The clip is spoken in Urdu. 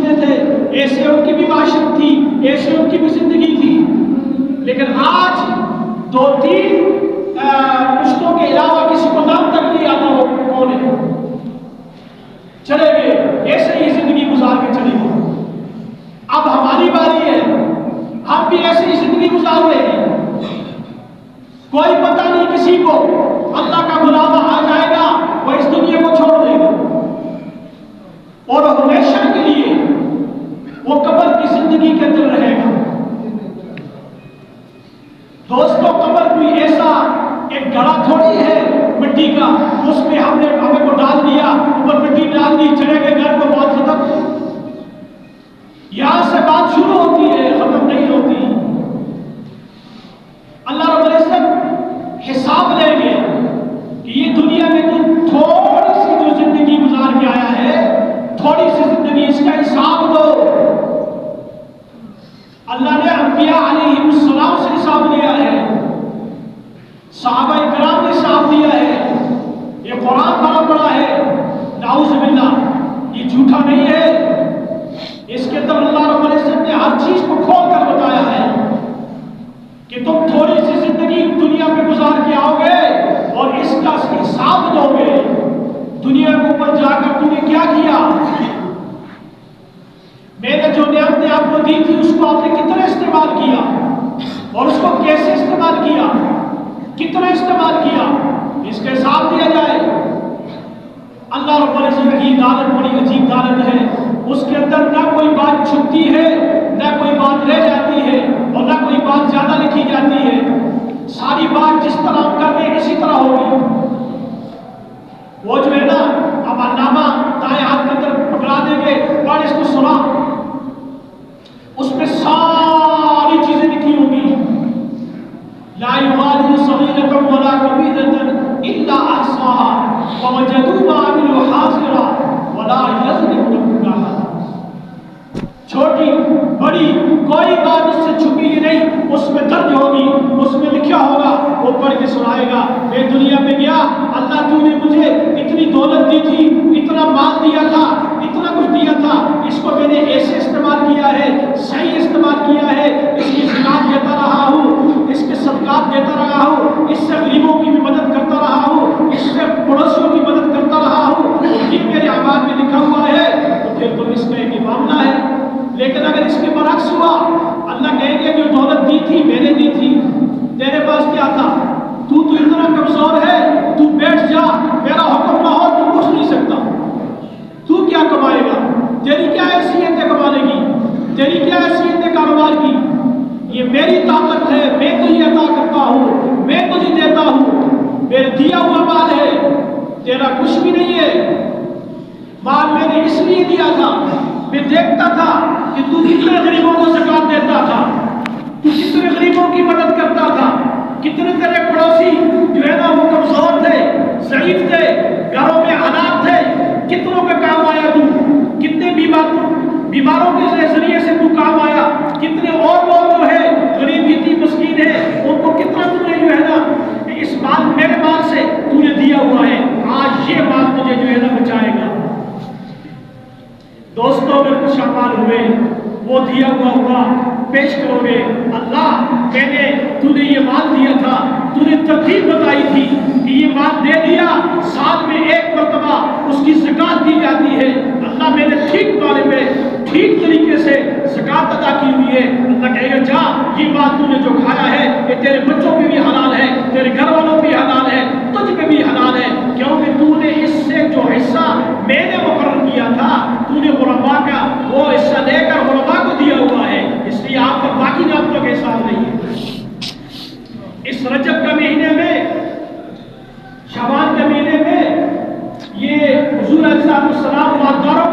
گزرتے تھے، ایسے ان کی بھی معاشرت تھی، ایسے ان کی بھی زندگی تھی. لیکن آج 2-3 پشتوں کے علاوہ کسی کو نام تک نہیں آتا وہ کون ہے. چلے گئے، ایسے ہی زندگی گزار کے چلے گئے. اب ہماری باری ہے، ہم بھی ایسے ہی زندگی گزار رہے ہیں. کوئی پتہ نہیں کسی کو اللہ کا بلاوا آ جائے گا، وہ اس دنیا کو چھوڑ دے گا اور ہمیشہ کے لیے وہ قبر کی زندگی کے اندر رہے گا. دوستوں، قبر کوئی ایسا ایک گڑھا تھوڑی ہے مٹی کا، اس میں ہم نے ہمیں کو ڈال دیا، اوپر مٹی ڈال دی، چلے گئے گھر کو، بات ختم. یہاں سے بات شروع ہوتی ہے، ختم نہیں ہوتی. اللہ رب العزت حساب لیں گے کہ یہ دنیا میں تو تھوڑی سی جو زندگی گزار کے آیا ہے، تھوڑی سی زندگی، اس کا حساب دو. اللہ نے انبیاء علیہ السلام سے حساب لیا ہے، صحابہ کرام نے حساب دیا ہے. یہ قرآن بڑا بڑا ہے، نعوذ باللہ، یہ جھوٹا نہیں ہے. اس کے اندر اللہ رب العزت نے ہر چیز کو کھول کر بتایا ہے کہ تم تھوڑی سی زندگی دنیا میں گزار کے آؤ گے اور اس کا حساب دو گے. دنیا کے اوپر جا کر تم نے کیا کیا؟ میں نے جو نعمتیں آپ کو دی تھی اس کو آپ نے کتنا استعمال کیا اور اس کو کیسے استعمال کیا، کتنا استعمال کیا، اس کا حساب دیا جائے. اللہ رب العزت کی عدالت بڑی عجیب عدالت ہے. اس کے اندر نہ کوئی بات چھپتی ہے، نہ کوئی بات رہ جاتی ہے اور نہ کوئی بات زیادہ لکھی جاتی ہے. ساری بات جس طرح ہم کر رہے ہیں اسی طرح ہوگی. وہ جو ہے نا اب نامہ دائیں ہاتھ کے اندر پکڑا دیں گے، پڑھ اس کو سنا، اس میں ساری چیزیں لکھی ہوں گی. لا یغادر صغیرۃ ولا کبیرۃ الا احصاها ووجدوا ما عملوا حاضرا ولا یظلم ربک احدا. چھوٹی بڑی کوئی بات اس سے چھپی ہی نہیں، اس میں درج ہوگی، اس میں لکھا ہوگا. وہ پڑھ کے سنائے گا، میں دنیا میں گیا، اللہ تو نے مجھے اتنی دولت دی تھی، اتنا مال دیا تھا، اتنا کچھ دیا تھا، اس کو میں نے ایسے استعمال کیا ہے، صحیح استعمال کیا ہے، اس کی زکات دیتا رہا ہوں، اس کے صدقات دیتا رہا ہوں، اس سے غریبوں کی بھی مدد کرتا رہا ہوں، اس سے پڑوسیوں کی مدد کرتا رہا ہوں، یہ میرے اعمال میں لکھا ہوا ہے. تو پھر تو اس کا ایک معاملہ ہے. لیکن اگر اس کے برعکس ہوا، اللہ کہیں گے جو دولت دی تھی میں نے دی تھی، تیرے پاس کیا تھا، تو اتنا کمزور ہے، تو بیٹھ جا، میرا حکم نہ ہو تو کچھ نہیں سکتا. تو کیا کمائے گا؟ تیری کیا حیثیت ہے کمانے کی؟ تیری کیا حیثیت ہے کاروبار کی؟ یہ میری طاقت ہے، میں تجھے عطا کرتا ہوں، میں تجھے دیتا ہوں، میرے دیا ہوا مال ہے، تیرا کچھ بھی نہیں ہے. مال میں نے اس لیے دیا تھا، میں دیکھتا تھا کہ تو کتنے غریبوں کو زکات دیتا تھا، تو کتنے غریبوں کی مدد کرتا تھا، کتنے تیرے پڑوسی جو ہے نا وہ کمزور تھے، ضعیف تھے، گھروں میں حالات تھے، کتنوں کے کام آیا تو، کتنے بیماروں کے ذریعے سے تو کام آیا، کتنے اور لوگ جو ہے غریب یتیم مسکین ہے ان کو کتنا تو نے جو ہے نا اس مال میرے مال سے تو نے دیا ہوا ہے. آج یہ مال تجھے جو ہے نا بچائے گا. دوستوں اگر کچھ اعمال ہوئے وہ دیا ہوا پیش کرو گے. اللہ میں نے تو نے یہ مال دیا تھا، تو نے ترتیب بتائی تھی کہ یہ مال دے دیا، سال میں ایک مرتبہ اس کی زکات دی جاتی ہے. اللہ میں نے ٹھیک مالے پہ ٹھیک طریقے سے زکات ادا کی ہوئی ہے. اللہ کہے گا جا، یہ مال تو نے جو کھایا ہے یہ تیرے بچوں پہ بھی حلال ہے، تیرے گھر والوں پہ حلال ہے، تجھ پہ بھی حلال ہے، کیونکہ تو نے اس سے جو حصہ میں نے مقرر کیا تھا تو نے غرباء کا وہ حصہ لے کر غرباء کو دیا ہوا ہے، اس لیے آپ کا باقی نعمتوں کے حساب نہیں ہے. اس رجب کے مہینے میں، شعبان کے مہینے میں یہ حضور علیہ السلام مالداروں